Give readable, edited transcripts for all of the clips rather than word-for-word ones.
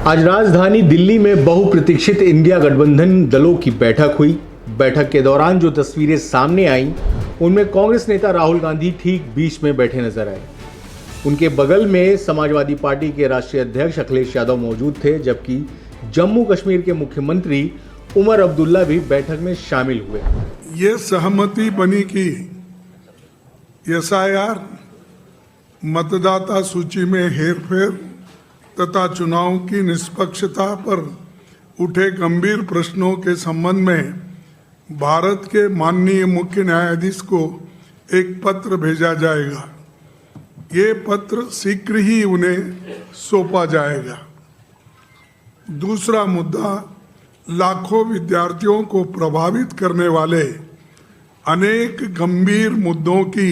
आज राजधानी दिल्ली में बहुप्रतीक्षित इंडिया गठबंधन दलों की बैठक हुई। बैठक के दौरान जो तस्वीरें सामने आईं, उनमें कांग्रेस नेता राहुल गांधी ठीक बीच में बैठे नजर आए। उनके बगल में समाजवादी पार्टी के राष्ट्रीय अध्यक्ष अखिलेश यादव मौजूद थे, जबकि जम्मू कश्मीर के मुख्यमंत्री उमर अब्दुल्ला भी बैठक में शामिल हुए। ये सहमति बनी कि एसआईआर, मतदाता सूची में हेरफेर तथा चुनाव की निष्पक्षता पर उठे गंभीर प्रश्नों के संबंध में भारत के माननीय मुख्य न्यायाधीश को एक पत्र भेजा जाएगा। ये पत्र शीघ्र ही उन्हें सौंपा जाएगा। दूसरा मुद्दा, लाखों विद्यार्थियों को प्रभावित करने वाले अनेक गंभीर मुद्दों की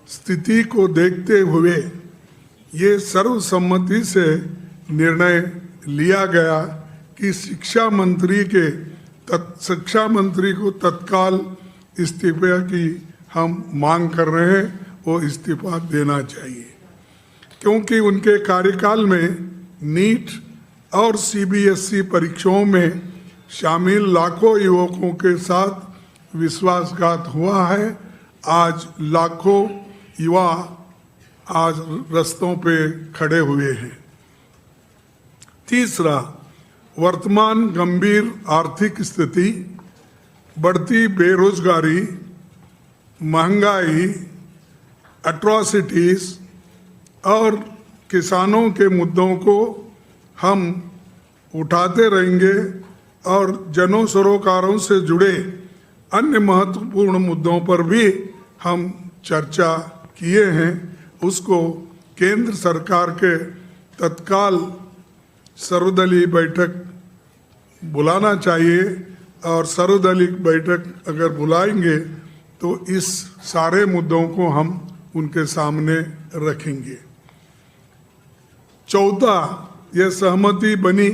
स्थिति को देखते हुए ये सर्वसम्मति से निर्णय लिया गया कि शिक्षा मंत्री को तत्काल इस्तीफे की हम मांग कर रहे हैं, वो इस्तीफा देना चाहिए, क्योंकि उनके कार्यकाल में नीट और सीबीएसई परीक्षाओं में शामिल लाखों युवकों के साथ विश्वासघात हुआ है। आज लाखों युवा आज रास्तों पे खड़े हुए हैं। तीसरा, वर्तमान गंभीर आर्थिक स्थिति, बढ़ती बेरोजगारी, महंगाई, एट्रॉसिटीज और किसानों के मुद्दों को हम उठाते रहेंगे और जन सरोकारों से जुड़े अन्य महत्वपूर्ण मुद्दों पर भी हम चर्चा किए हैं। उसको केंद्र सरकार के तत्काल सर्वदलीय बैठक बुलाना चाहिए और सर्वदलीय बैठक अगर बुलाएंगे तो इस सारे मुद्दों को हम उनके सामने रखेंगे। चौथा, यह सहमति बनी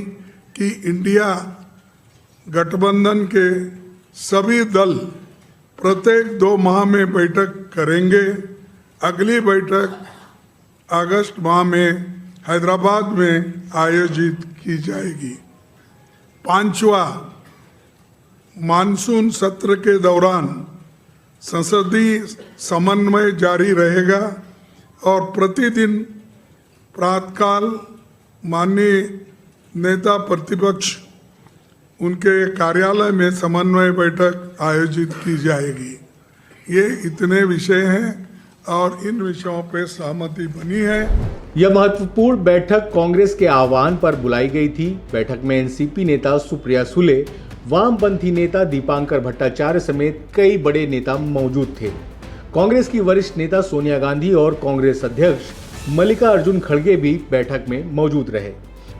कि इंडिया गठबंधन के सभी दल प्रत्येक 2 माह में बैठक करेंगे। अगली बैठक अगस्त माह में हैदराबाद में आयोजित की जाएगी। पांचवा, मानसून सत्र के दौरान संसदीय समन्वय जारी रहेगा और प्रतिदिन प्रातःकाल माननीय नेता प्रतिपक्ष उनके कार्यालय में समन्वय बैठक आयोजित की जाएगी। ये इतने विषय हैं और इन विषयों पे सहमति बनी है। यह महत्वपूर्ण बैठक कांग्रेस के आह्वान पर बुलाई गई थी। बैठक में एनसीपी नेता सुप्रिया सुले, वामपंथी नेता दीपांकर भट्टाचार्य समेत कई बड़े नेता मौजूद थे। कांग्रेस की वरिष्ठ नेता सोनिया गांधी और कांग्रेस अध्यक्ष मल्लिकार्जुन खड़गे भी बैठक में मौजूद रहे।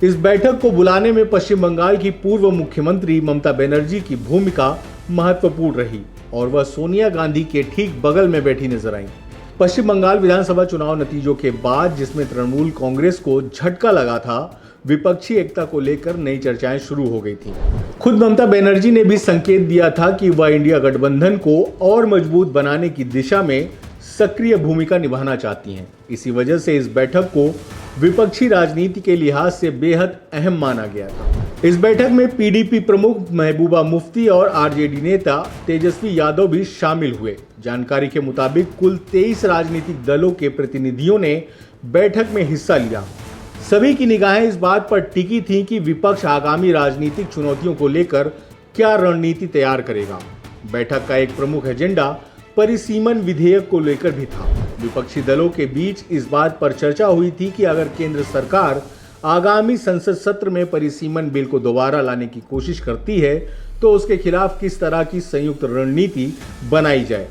इस बैठक को बुलाने में पश्चिम बंगाल की पूर्व मुख्यमंत्री ममता बनर्जी की भूमिका महत्वपूर्ण रही और वह सोनिया गांधी के ठीक बगल में बैठी नजर आई। पश्चिम बंगाल विधानसभा चुनाव नतीजों के बाद, जिसमें तृणमूल कांग्रेस को झटका लगा था, विपक्षी एकता को लेकर नई चर्चाएं शुरू हो गई थी। खुद ममता बनर्जी ने भी संकेत दिया था कि वह इंडिया गठबंधन को और मजबूत बनाने की दिशा में सक्रिय भूमिका निभाना चाहती हैं। इसी वजह से इस बैठक को विपक्षी राजनीति के लिहाज से बेहद अहम माना गया था। इस बैठक में पीडीपी प्रमुख महबूबा मुफ्ती और आरजेडी नेता तेजस्वी यादव भी शामिल हुए। जानकारी के मुताबिक कुल 23 राजनीतिक दलों के प्रतिनिधियों ने बैठक में हिस्सा लिया। सभी की निगाहें इस बात पर टिकी थी कि विपक्ष आगामी राजनीतिक चुनौतियों को लेकर क्या रणनीति तैयार करेगा। बैठक का एक प्रमुख एजेंडा परिसीमन विधेयक को लेकर भी था। विपक्षी दलों के बीच इस बात पर चर्चा हुई थी कि अगर केंद्र सरकार आगामी संसद सत्र में परिसीमन बिल को दोबारा लाने की कोशिश करती है तो उसके खिलाफ किस तरह की संयुक्त रणनीति बनाई जाए।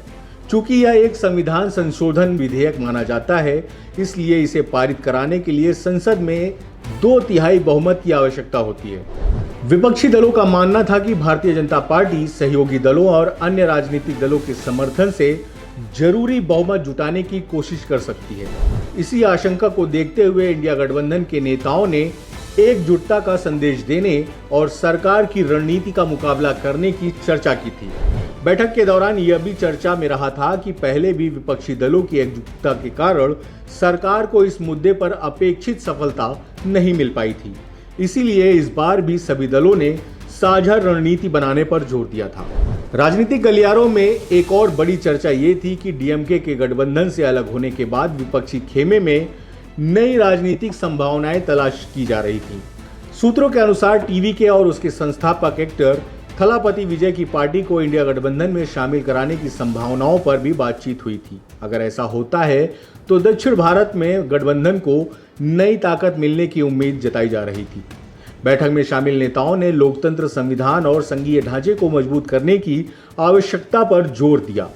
चूंकि यह एक संविधान संशोधन विधेयक माना जाता है, इसलिए इसे पारित कराने के लिए संसद में 2/3 बहुमत की आवश्यकता होती है। विपक्षी दलों का मानना था कि भारतीय जनता पार्टी सहयोगी दलों और अन्य राजनीतिक दलों के समर्थन से जरूरी बहुमत जुटाने की कोशिश कर सकती है। इसी आशंका को देखते हुए इंडिया गठबंधन के नेताओं ने एकजुटता का संदेश देने और सरकार की रणनीति का मुकाबला करने की चर्चा की थी। बैठक के दौरान यह भी चर्चा में रहा था कि पहले भी विपक्षी दलों की एकजुटता के कारण सरकार को इस मुद्दे पर अपेक्षित सफलता नहीं मिल पाई थी। इसीलिए इस बार भी सभी दलों ने साझा रणनीति बनाने पर जोर दिया था। राजनीतिक गलियारों में एक और बड़ी चर्चा ये थी कि डीएमके के गठबंधन से अलग होने के बाद विपक्षी खेमे में नई राजनीतिक संभावनाएं तलाश की जा रही थी। सूत्रों के अनुसार टीवीके और उसके संस्थापक एक्टर थलापति विजय की पार्टी को इंडिया गठबंधन में शामिल कराने की संभावनाओं पर भी बातचीत हुई थी। अगर ऐसा होता है तो दक्षिण भारत में गठबंधन को नई ताकत मिलने की उम्मीद जताई जा रही थी। बैठक में शामिल नेताओं ने लोकतंत्र, संविधान और संघीय ढांचे को मजबूत करने की आवश्यकता पर जोर दिया।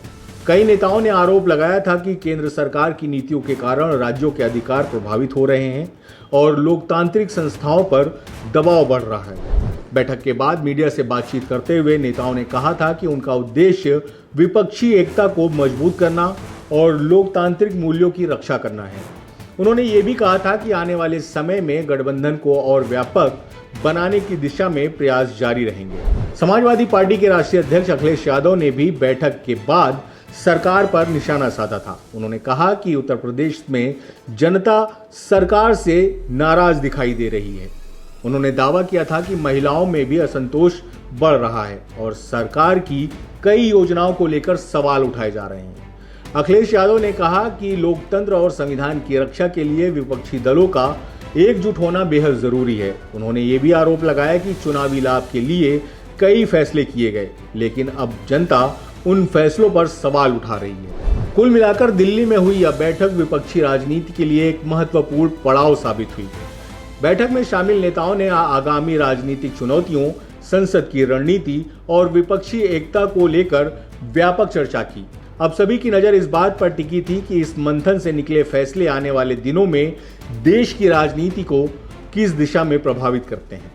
कई नेताओं ने आरोप लगाया था कि केंद्र सरकार की नीतियों के कारण राज्यों के अधिकार प्रभावित हो रहे हैं और लोकतांत्रिक संस्थाओं पर दबाव बढ़ रहा है। बैठक के बाद मीडिया से बातचीत करते हुए नेताओं ने कहा था कि उनका उद्देश्य विपक्षी एकता को मजबूत करना और लोकतांत्रिक मूल्यों की रक्षा करना है। उन्होंने ये भी कहा था कि आने वाले समय में गठबंधन को और व्यापक बनाने की दिशा में प्रयास जारी रहेंगे। समाजवादी पार्टी के राष्ट्रीय अध्यक्ष अखिलेश यादव ने भी बैठक के बाद सरकार पर निशाना साधा था। उन्होंने कहा कि उत्तर प्रदेश में जनता सरकार से नाराज दिखाई दे रही है। उन्होंने दावा किया था कि महिलाओं में भी असंतोष बढ़ रहा है और सरकार की कई योजनाओं को लेकर सवाल उठाए जा रहे हैं। अखिलेश यादव ने कहा कि लोकतंत्र और संविधान की रक्षा के लिए विपक्षी दलों का एकजुट होना बेहद जरूरी है। उन्होंने ये भी आरोप लगाया कि चुनावी लाभ के लिए कई फैसले किए गए, लेकिन अब जनता उन फैसलों पर सवाल उठा रही है। कुल मिलाकर दिल्ली में हुई यह बैठक विपक्षी राजनीति के लिए एक महत्वपूर्ण पड़ाव साबित हुई। बैठक में शामिल नेताओं ने आगामी राजनीतिक चुनौतियों, संसद की रणनीति और विपक्षी एकता को लेकर व्यापक चर्चा की। अब सभी की नजर इस बात पर टिकी थी कि इस मंथन से निकले फैसले आने वाले दिनों में देश की राजनीति को किस दिशा में प्रभावित करते हैं।